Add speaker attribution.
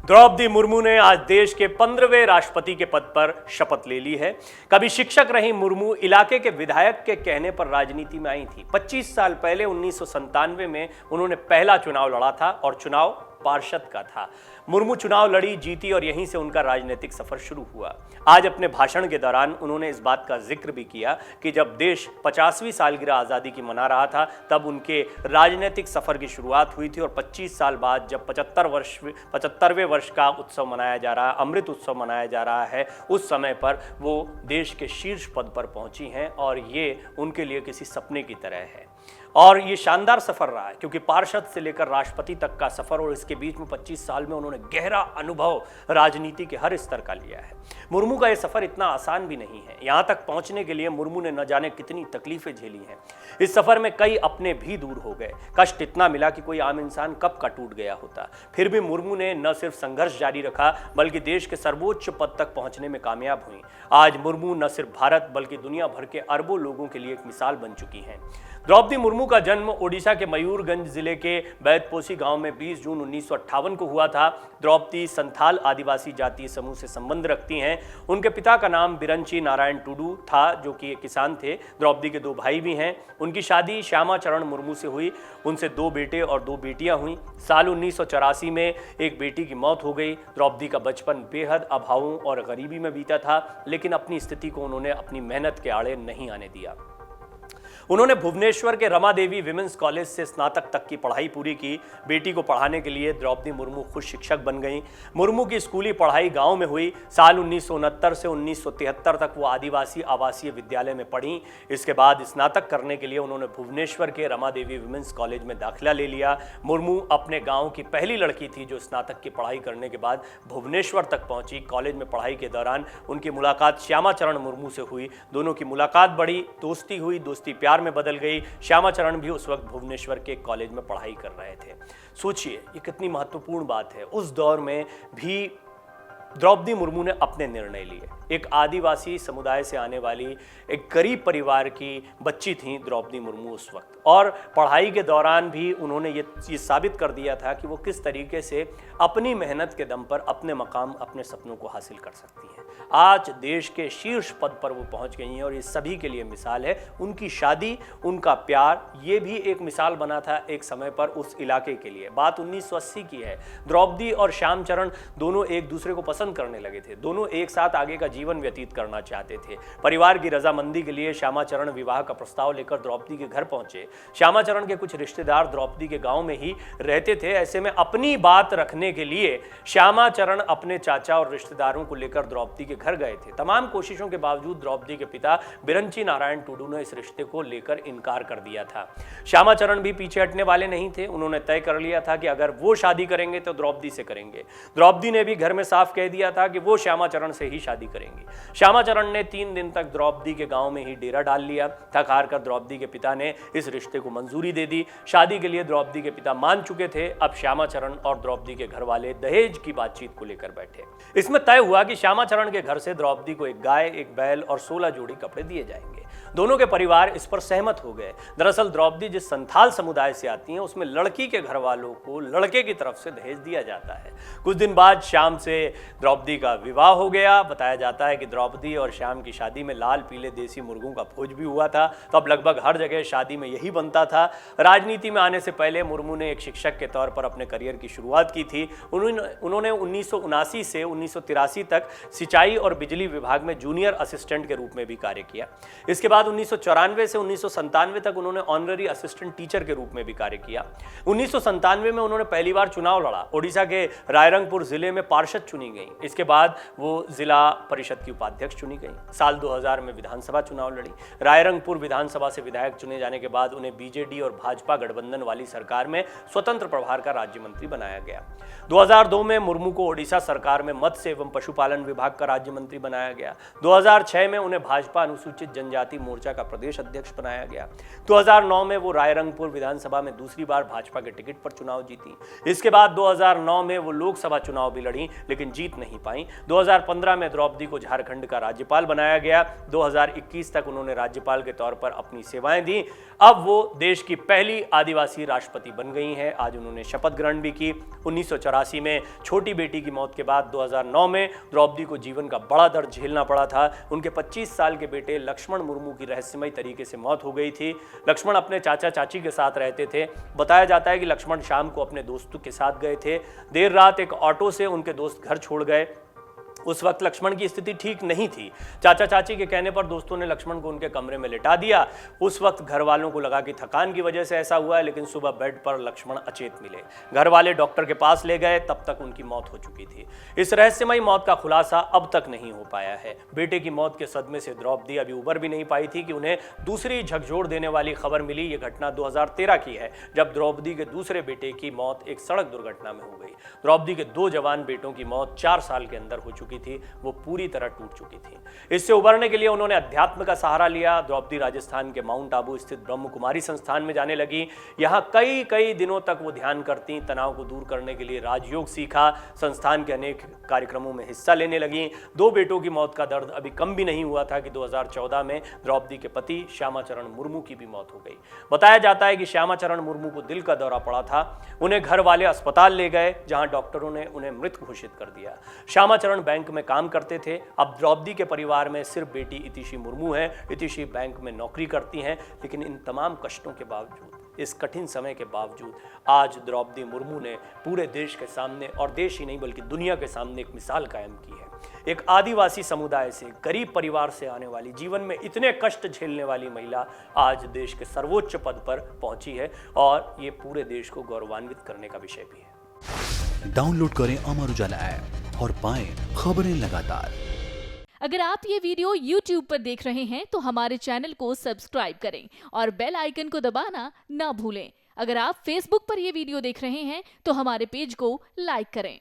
Speaker 1: द्रौपदी मुर्मू ने आज देश के 15वें राष्ट्रपति के पद पर शपथ ले ली है। कभी शिक्षक रही मुर्मू इलाके के विधायक के कहने पर राजनीति में आई थी। 25 साल पहले 1997 में उन्होंने पहला चुनाव लड़ा था और चुनाव पार्षद का था। मुर्मू चुनाव लड़ी, जीती और यहीं से उनका राजनीतिक सफर शुरू हुआ। आज अपने भाषण के दौरान उन्होंने इस बात का जिक्र भी किया कि जब देश 50वीं सालगिरह आज़ादी की मना रहा था तब उनके राजनीतिक सफर की शुरुआत हुई थी और 25 साल बाद जब 75वें वर्ष का उत्सव मनाया जा रहा है, अमृत उत्सव मनाया जा रहा है, उस समय पर वो देश के शीर्ष पद पर पहुंची हैं और ये उनके लिए किसी सपने की तरह है। और ये शानदार सफर रहा है क्योंकि पार्षद से लेकर राष्ट्रपति तक का सफर और इसके बीच में 25 साल में उन्होंने गहरा अनुभव राजनीति के हर स्तर का लिया है। मुर्मू का ये सफर इतना आसान भी नहीं है। यहाँ तक पहुँचने के लिए मुर्मू ने न जाने कितनी तकलीफें झेली हैं। इस सफर में कई अपने भी दूर हो गए। कष्ट इतना मिला कि कोई आम इंसान कब का टूट गया होता। फिर भी मुर्मू ने न सिर्फ संघर्ष जारी रखा बल्कि देश के सर्वोच्च पद तक पहुंचने में कामयाब हुई। आज मुर्मू न सिर्फ भारत बल्कि दुनिया भर के अरबों लोगों के लिए एक मिसाल बन चुकी हैं। द्रौपदी मुर्मू का जन्म ओडिशा के मयूरगंज जिले के बैतपोसी गांव में 20 जून 1958 को हुआ था। द्रौपदी संथाल आदिवासी जातीय समूह से संबंध रखती हैं। उनके पिता का नाम बिरंची नारायण टुडू था जो कि एक किसान थे। द्रौपदी के 2 भाई भी हैं। उनकी शादी श्यामा चरण मुर्मू से हुई। उनसे 2 बेटे और 2 बेटियां हुई। साल 1984 में एक बेटी की मौत हो गई। द्रौपदी का बचपन बेहद अभावों और गरीबी में बीता था, लेकिन अपनी स्थिति को उन्होंने अपनी मेहनत के आड़े नहीं आने दिया। उन्होंने भुवनेश्वर के रमा देवी विमेंस कॉलेज से स्नातक तक की पढ़ाई पूरी की। बेटी को पढ़ाने के लिए द्रौपदी मुर्मू खुद शिक्षक बन गईं। मुर्मू की स्कूली पढ़ाई गांव में हुई। साल 1969 से 1973 तक वो आदिवासी आवासीय विद्यालय में पढ़ीं। इसके बाद स्नातक करने के लिए उन्होंने भुवनेश्वर के रमा देवी विमेंस कॉलेज में दाखिला ले लिया। मुर्मू अपने गाँव की पहली लड़की थी जो स्नातक की पढ़ाई करने के बाद भुवनेश्वर तक पहुंची। कॉलेज में पढ़ाई के दौरान उनकी मुलाकात श्यामा चरण मुर्मू से हुई। दोनों की मुलाकात बढ़ी, दोस्ती हुई, दोस्ती प्यार में बदल गई। श्यामा चरण भी उस वक्त भुवनेश्वर के कॉलेज में पढ़ाई कर रहे थे। सोचिए ये कितनी महत्वपूर्ण बात है। उस दौर में भी द्रौपदी मुर्मू ने अपने निर्णय लिए। एक आदिवासी समुदाय से आने वाली एक गरीब परिवार की बच्ची थी द्रौपदी मुर्मू उस वक्त, और पढ़ाई के दौरान भी उन्होंने ये साबित कर दिया था कि वो किस तरीके से अपनी मेहनत के दम पर अपने मकाम, अपने सपनों को हासिल कर सकती हैं। आज देश के शीर्ष पद पर वो पहुंच गई हैं और ये सभी के लिए मिसाल है। उनकी शादी, उनका प्यार, ये भी एक मिसाल बना था एक समय पर उस इलाके के लिए। बात 1980 की है। द्रौपदी और श्याम चरण दोनों एक दूसरे को पसंद करने लगे थे। दोनों एक साथ आगे का जीवन व्यतीत करना चाहते थे। परिवार की रजामंदी के लिए श्यामा चरण विवाह का प्रस्ताव लेकर द्रौपदी के घर पहुंचे। श्यामा चरण के कुछ रिश्तेदार द्रौपदी के गांव में ही रहते थे। ऐसे में अपनी बात रखने के लिए श्यामा चरण अपने चाचा और रिश्तेदारों को लेकर द्रौपदी के घर गए थे। तमाम कोशिशों के बावजूद द्रौपदी के पिता बिरंची नारायण टुडू ने इस रिश्ते को लेकर इनकार कर दिया था। श्यामा चरण भी पीछे हटने वाले नहीं थे। उन्होंने तय कर लिया था कि अगर वो शादी करेंगे तो द्रौपदी से करेंगे। द्रौपदी ने भी घर में साफ कह दिया था कि वो श्यामा चरण से ही शादी करेंगी। श्यामा चरण ने 3 दिन तक द्रौपदी के गांव में ही डेरा डाल लिया। थक हार कर द्रौपदी के पिता ने इस रिश्ते को मंजूरी दे दी। शादी के लिए द्रौपदी के पिता मान चुके थे। अब श्यामा चरण और द्रौपदी के घर वाले दहेज की बातचीत को लेकर बैठे। इसमें तय हुआ कि श्यामा चरण के घर से द्रौपदी को एक गाय, एक बैल और 16 जोड़ी कपड़े दिए जाएंगे। दोनों के परिवार इस पर सहमत हो गए। दरअसल द्रौपदी जिस संथाल समुदाय से आती हैं उसमें लड़की के घर वालों को लड़के की तरफ से दहेज दिया जाता है। कुछ दिन बाद श्याम से द्रौपदी का विवाह हो गया। बताया जाता है कि द्रौपदी और श्याम की शादी में लाल पीले देसी मुर्गों का भोज भी हुआ था। तो अब लगभग हर जगह शादी में यही बनता था। राजनीति में आने से पहले मुर्मू ने एक शिक्षक के तौर पर अपने करियर की शुरुआत की थी। उन्होंने 1979 से 1983 तक सिंचाई और बिजली विभाग में जूनियर असिस्टेंट के रूप में भी कार्य किया। इसके बाद 1994 से 1997 तक उन्होंने ऑनररी असिस्टेंट टीचर के रूप में भी कार्य किया। 1997 में उन्होंने पहली बार चुनाव लड़ा। ओडिशा के रायरंगपुर जिले में पार्षद चुनी गई। इसके बाद वो जिला परिषद की उपाध्यक्ष चुनी गई। साल 2000 में विधानसभा चुनाव लड़ी। रायरंगपुर विधानसभा से विधायक चुने जाने के बाद उन्हें बीजेडी और भाजपा गठबंधन वाली सरकार में स्वतंत्र प्रभार का राज्य मंत्री बनाया गया। 2002 में मुर्मू को ओडिशा सरकार में मत्स्य एवं पशुपालन विभाग का राज्य मंत्री बनाया गया। 2006 में उन्हें भाजपा अनुसूचित जनजाति मोर्चा का प्रदेश अध्यक्ष बनाया गया। 2009 में वो रायरंगपुर विधानसभा में दूसरी बार भाजपा के टिकट पर चुनाव जीती। इसके बाद 2009 में वो लोकसभा चुनाव भी लड़ी, लेकिन जीत टिक नहीं पाई। 2015 में द्रौपदी को झारखंड का राज्यपाल बनाया गया। 2021 तक उन्होंने राज्यपाल के तौर पर अपनी सेवाएं दी। अब वो देश की पहली आदिवासी राष्ट्रपति बन गई हैं। आज उन्होंने शपथ ग्रहण भी की। 1984 में छोटी बेटी की मौत के बाद 2009 में द्रौपदी को जीवन का बड़ा दर्द झेलना पड़ा था। उनके 25 साल के बेटे लक्ष्मण मुर्मू की रहस्यमय तरीके से मौत हो गई थी। लक्ष्मण अपने चाचा चाची के साथ रहते थे। बताया जाता है कि लक्ष्मण शाम को अपने दोस्तों के साथ गए थे। देर रात एक ऑटो से उनके दोस्त घर छोड़ गए। उस वक्त लक्ष्मण की स्थिति ठीक नहीं थी। चाचा चाची के कहने पर दोस्तों ने लक्ष्मण को उनके कमरे में लिटा दिया। उस वक्त घर वालों को लगा कि थकान की वजह से ऐसा हुआ है, लेकिन सुबह बेड पर लक्ष्मण अचेत मिले। घर वाले डॉक्टर के पास ले गए, तब तक उनकी मौत हो चुकी थी। इस रहस्यमयी मौत का खुलासा अब तक नहीं हो पाया है। बेटे की मौत के सदमे से द्रौपदी अभी उबर भी नहीं पाई थी कि उन्हें दूसरी झकझोर देने वाली खबर मिली। यह घटना 2013 की है, जब द्रौपदी के दूसरे बेटे की मौत एक सड़क दुर्घटना में हो गई। द्रौपदी के 2 जवान बेटों की मौत 4 साल के अंदर हो चुकी थी। वो पूरी तरह टूट चुकी थी। इससे उबरने के लिए उन्होंने अध्यात्म का सहारा लिया। द्रौपदी राजस्थान के माउंट आबू स्थित ब्रह्म कुमारी संस्थान में जाने लगी। यहाँ कई दिनों तक वो ध्यान करती, तनाव को दूर करने के लिए राजयोग सीखा। संस्थान के अनेक कार्यक्रमों में हिस्सा लेने लगी। 2 बेटों की मौत का दर्द अभी कम भी नहीं हुआ था कि 2014 में द्रौपदी के पति श्यामाचरण मुर्मू की भी मौत हो गई। बताया जाता है कि श्यामाचरण मुर्मू को दिल का दौरा पड़ा था। उन्हें घर वाले अस्पताल ले गए, जहां डॉक्टरों ने उन्हें मृत घोषित कर दिया। श्यामाचरण बैंक में काम करते थे। अब द्रौपदी के परिवार में सिर्फ बेटी इतिशी मुर्मू है। इतिशी बैंक में नौकरी करती हैं, लेकिन इन तमाम कष्टों के बावजूद, इस कठिन समय के बावजूद, आज द्रौपदी मुर्मू ने पूरे देश के सामने, और देश ही नहीं बल्कि दुनिया के सामने, एक मिसाल कायम की है। एक आदिवासी समुदाय से, गरीब परिवार से आने वाली, जीवन में इतने कष्ट झेलने वाली महिला आज देश के सर्वोच्च पद पर पहुंची है, और ये पूरे देश को गौरवान्वित करने का विषय भी है।
Speaker 2: डाउनलोड करें अमर उजाला ऐप और पाएं खबरें लगातार।
Speaker 3: अगर आप ये वीडियो YouTube पर देख रहे हैं तो हमारे चैनल को सब्सक्राइब करें और बेल आइकन को दबाना ना भूलें। अगर आप Facebook पर ये वीडियो देख रहे हैं तो हमारे पेज को लाइक करें।